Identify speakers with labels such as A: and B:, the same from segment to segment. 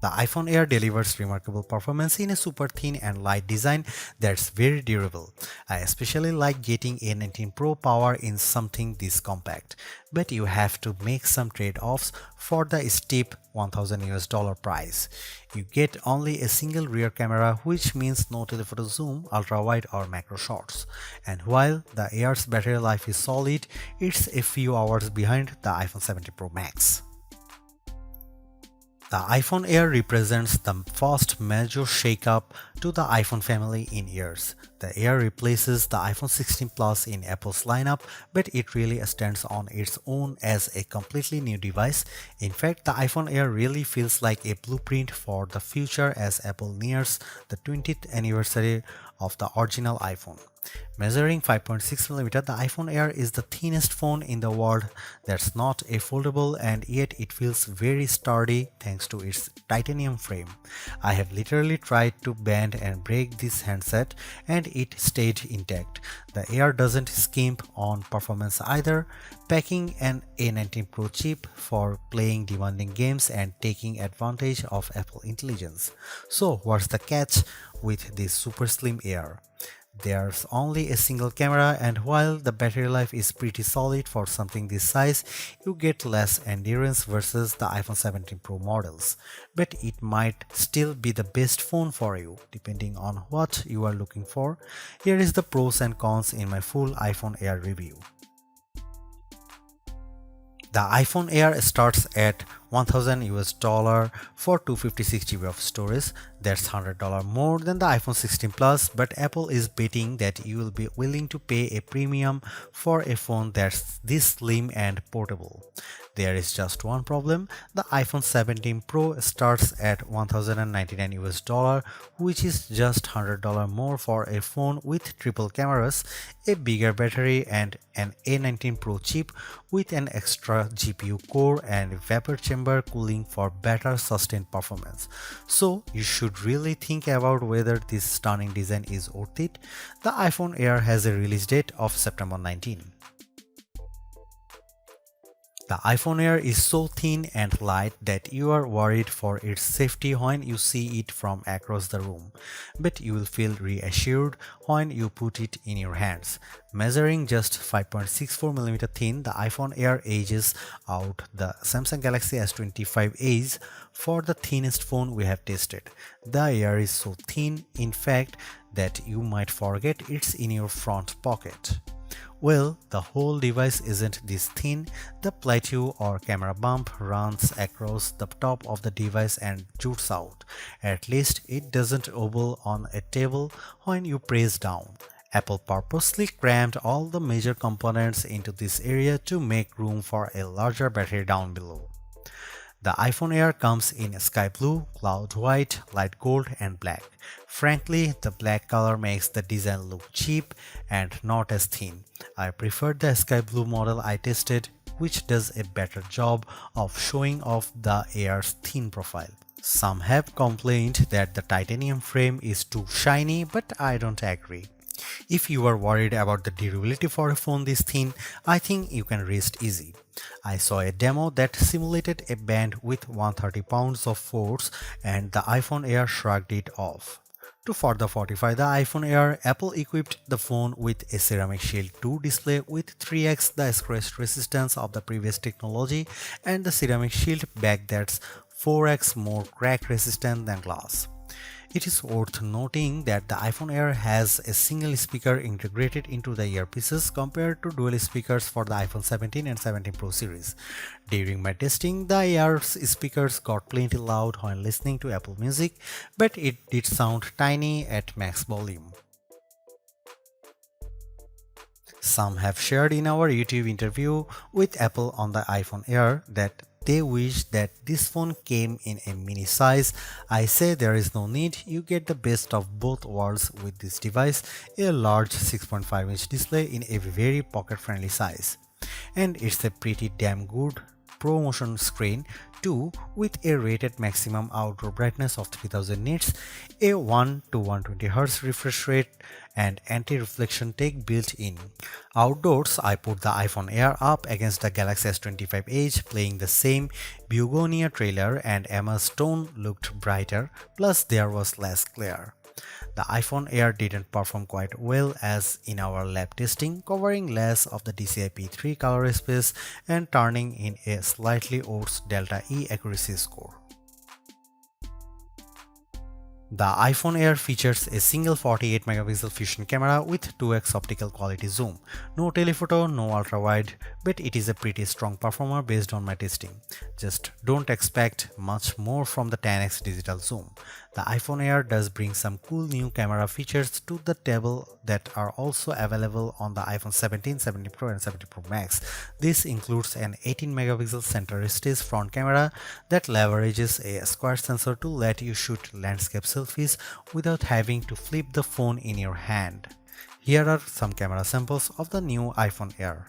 A: The iPhone Air delivers remarkable performance in a super thin and light design that's very durable. I especially like getting A19 Pro power in something this compact, but you have to make some trade-offs for the steep $1,000 price. You get only a single rear camera, which means no telephoto zoom, ultra-wide or macro shots. And while the Air's battery life is solid, it's a few hours behind the iPhone 17 Pro Max. The iPhone Air represents the first major shakeup to the iPhone family in years. The Air replaces the iPhone 16 Plus in Apple's lineup, but it really stands on its own as a completely new device. In fact, the iPhone Air really feels like a blueprint for the future as Apple nears the 20th anniversary of the original iPhone. Measuring 5.6mm, the iPhone Air is the thinnest phone in the world that's not a foldable, and yet it feels very sturdy thanks to its titanium frame. I have literally tried to bend and break this handset and it stayed intact. The Air doesn't skimp on performance either, packing an A19 Pro chip for playing demanding games and taking advantage of Apple intelligence. So what's the catch with this super slim Air? There's only a single camera, and while the battery life is pretty solid for something this size, you get less endurance versus the iPhone 17 Pro models. But it might still be the best phone for you, depending on what you are looking for. Here is the pros and cons in my full iPhone Air review. The iPhone Air starts at $1,000 for 256 GB of storage. That's $100 more than the iPhone 16 Plus, but Apple is betting that you will be willing to pay a premium for a phone that's this slim and portable. There is just one problem. The iPhone 17 Pro starts at $1,099, which is just $100 more for a phone with triple cameras, a bigger battery, and an A19 Pro chip with an extra GPU core and vapor chamber cooling for better sustained performance. So you should really think about whether this stunning design is worth it. The iPhone Air has a release date of September 19. The iPhone Air is so thin and light that you are worried for its safety when you see it from across the room, but you will feel reassured when you put it in your hands. Measuring just 5.64mm thin, the iPhone Air edges out the Samsung Galaxy S25 Edge for the thinnest phone we have tested. The Air is so thin, in fact, that you might forget it's in your front pocket. Well, the whole device isn't this thin. The plateau or camera bump runs across the top of the device and jutes out. At least it doesn't wobble on a table when you press down. Apple purposely crammed all the major components into this area to make room for a larger battery down below. The iPhone Air comes in sky blue, cloud white, light gold, and black. Frankly, the black color makes the design look cheap and not as thin. I prefer the sky blue model I tested, which does a better job of showing off the Air's thin profile. Some have complained that the titanium frame is too shiny, but I don't agree. If you are worried about the durability for a phone this thin, I think you can rest easy. I saw a demo that simulated a band with 130 pounds of force, and the iPhone Air shrugged it off. To further fortify the iPhone Air, Apple equipped the phone with a Ceramic Shield 2 display with 3x the scratch resistance of the previous technology and the Ceramic Shield back that's 4x more crack resistant than glass. It is worth noting that the iPhone Air has a single speaker integrated into the earpieces compared to dual speakers for the iPhone 17 and 17 Pro series. During my testing, the Air's speakers got plenty loud when listening to Apple Music, but it did sound tiny at max volume. Some have shared in our YouTube interview with Apple on the iPhone Air that they wish that this phone came in a mini size. I say there is no need, you get the best of both worlds with this device, a large 6.5-inch display in a very pocket-friendly size. And it's a pretty damn good ProMotion screen 2 with a rated maximum outdoor brightness of 3000 nits, a 1 to 120 Hz refresh rate, and anti-reflection tech built in. Outdoors, I put the iPhone Air up against the Galaxy S25 Edge, playing the same Begonia trailer, and Emma's tone looked brighter, plus there was less glare. The iPhone Air didn't perform quite well as in our lab testing, covering less of the DCI-P3 color space and turning in a slightly worse Delta E accuracy score. The iPhone Air features a single 48 megapixel fusion camera with 2x optical quality zoom. No telephoto, no ultra-wide, but it is a pretty strong performer based on my testing. Just don't expect much more from the 10x digital zoom. The iPhone Air does bring some cool new camera features to the table that are also available on the iPhone 17, 17 Pro and 17 Pro Max. This includes an 18 megapixel center stage front camera that leverages a square sensor to let you shoot landscape selfies without having to flip the phone in your hand. Here are some camera samples of the new iPhone Air.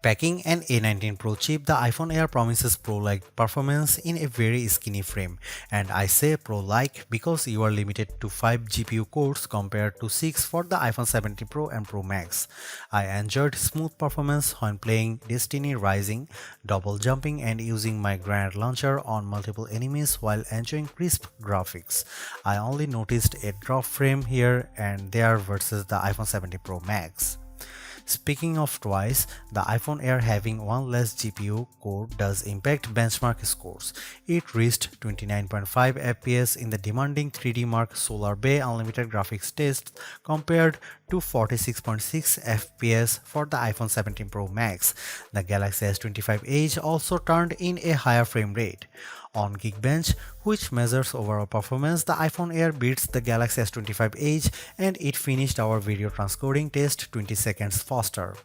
A: Packing an A19 Pro chip, the iPhone Air promises Pro-like performance in a very skinny frame, and I say Pro-like because you are limited to 5 GPU cores compared to 6 for the iPhone 17 Pro and Pro Max. I enjoyed smooth performance when playing Destiny Rising, double jumping and using my grenade launcher on multiple enemies while enjoying crisp graphics. I only noticed a drop frame here and there versus the iPhone 17 Pro Max. Speaking of twice, the iPhone Air having one less GPU core does impact benchmark scores. It reached 29.5 FPS in the demanding 3D Mark Solar Bay Unlimited graphics test compared to 46.6 FPS for the iPhone 17 Pro Max. The Galaxy S25 Edge also turned in a higher frame rate. On Geekbench, which measures overall performance, the iPhone Air beats the Galaxy S25 Edge and it finished our video transcoding test 20 seconds faster.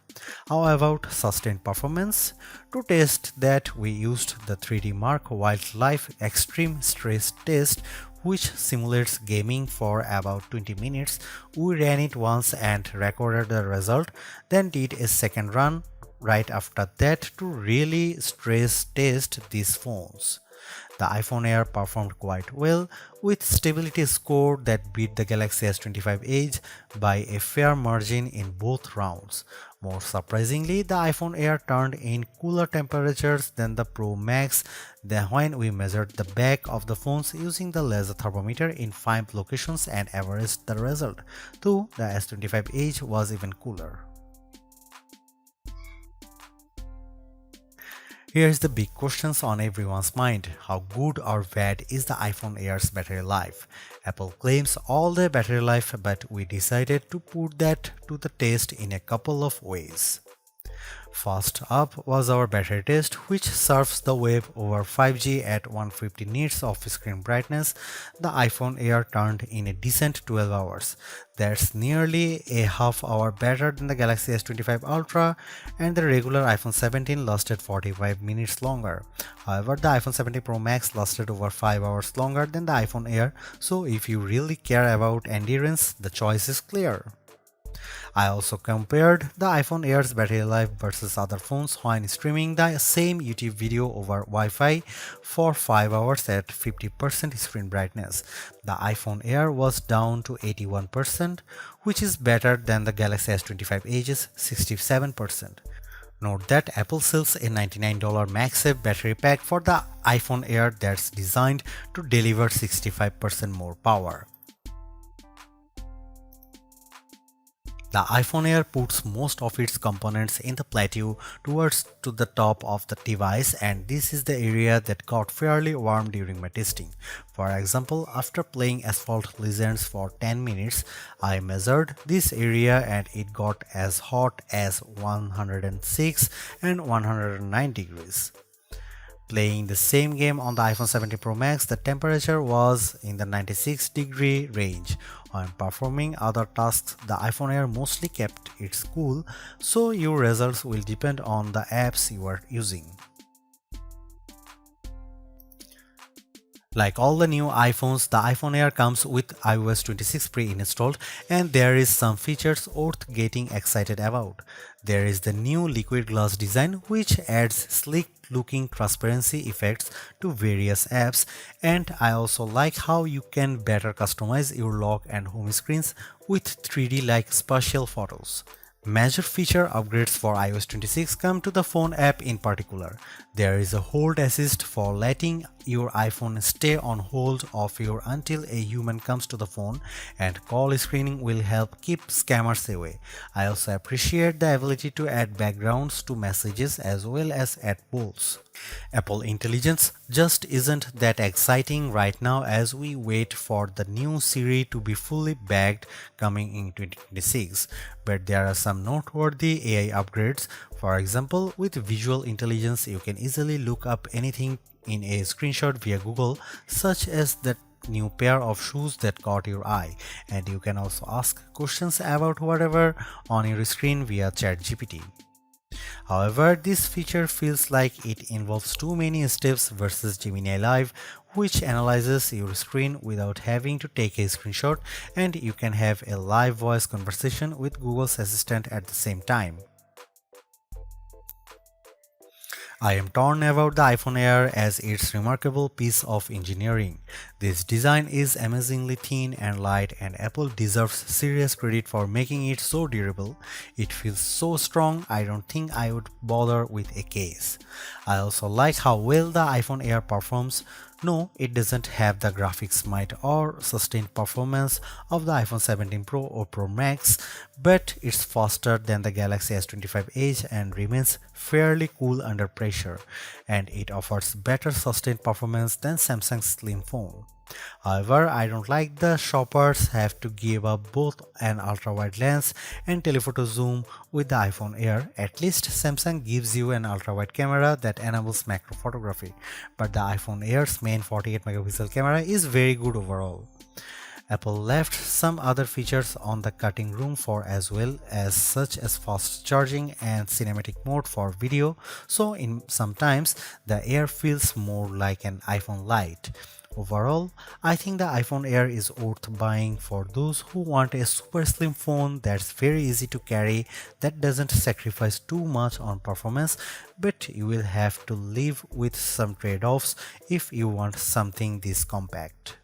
A: How about sustained performance? To test that, we used the 3D Mark Wildlife Extreme Stress Test, which simulates gaming for about 20 minutes. We ran it once and recorded the result, then did a second run right after that to really stress test these phones. The iPhone Air performed quite well, with stability score that beat the Galaxy S25 Edge by a fair margin in both rounds. More surprisingly, the iPhone Air turned in cooler temperatures than the Pro Max when we measured the back of the phones using the laser thermometer in 5 locations and averaged the result, though the S25 Edge was even cooler. Here's the big questions on everyone's mind. How good or bad is the iPhone Air's battery life? Apple claims all-day battery life, but we decided to put that to the test in a couple of ways. First up was our battery test, which surfs the web over 5G at 150 nits of screen brightness. The iPhone Air turned in a decent 12 hours. That's nearly a half hour better than the Galaxy S25 Ultra, and the regular iPhone 17 lasted 45 minutes longer. However, the iPhone 17 Pro Max lasted over 5 hours longer than the iPhone Air, so if you really care about endurance, the choice is clear. I also compared the iPhone Air's battery life versus other phones when streaming the same YouTube video over Wi-Fi for 5 hours at 50% screen brightness. The iPhone Air was down to 81%, which is better than the Galaxy S25 Edge's 67%. Note that Apple sells a $99 MagSafe Battery Pack for the iPhone Air that's designed to deliver 65% more power. The iPhone Air puts most of its components in the plateau towards to the top of the device, and this is the area that got fairly warm during my testing. For example, after playing Asphalt Legends for 10 minutes, I measured this area and it got as hot as 106 and 109 degrees. Playing the same game on the iPhone 17 Pro Max, the temperature was in the 96-degree range. When performing other tasks, the iPhone Air mostly kept it cool, so your results will depend on the apps you are using. Like all the new iPhones, the iPhone Air comes with iOS 26 pre-installed, and there is some features worth getting excited about. There is the new liquid glass design, which adds sleek looking transparency effects to various apps, and I also like how you can better customize your lock and home screens with 3D like spatial photos. Major feature upgrades for iOS 26 come to the phone app in particular. There is a hold assist for letting your iPhone stay on hold of you until a human comes to the phone, and call screening will help keep scammers away. I also appreciate the ability to add backgrounds to messages as well as add polls. Apple Intelligence just isn't that exciting right now as we wait for the new Siri to be fully bagged coming in 2026, but there are some noteworthy AI upgrades. For example, with visual intelligence, you can easily look up anything in a screenshot via Google, such as that new pair of shoes that caught your eye, and you can also ask questions about whatever on your screen via ChatGPT. However, this feature feels like it involves too many steps versus Gemini Live, which analyzes your screen without having to take a screenshot, and you can have a live voice conversation with Google's Assistant at the same time. I am torn about the iPhone Air as its remarkable piece of engineering. This design is amazingly thin and light, and Apple deserves serious credit for making it so durable. It feels so strong, I don't think I would bother with a case. I also like how well the iPhone Air performs. No, it doesn't have the graphics might or sustained performance of the iPhone 17 Pro or Pro Max, but it's faster than the Galaxy S25 Edge and remains fairly cool under pressure, and it offers better sustained performance than Samsung's slim phone. However, I don't like the shoppers have to give up both an ultra-wide lens and telephoto zoom with the iPhone Air. At least Samsung gives you an ultra-wide camera that enables macro photography, but the iPhone Air's main 48 megapixel camera is very good overall. Apple left some other features on the cutting room floor as well, as such as fast charging and cinematic mode for video, so in sometimes the Air feels more like an iPhone Lite. Overall, I think the iPhone Air is worth buying for those who want a super slim phone that's very easy to carry, that doesn't sacrifice too much on performance, but you will have to live with some trade-offs if you want something this compact.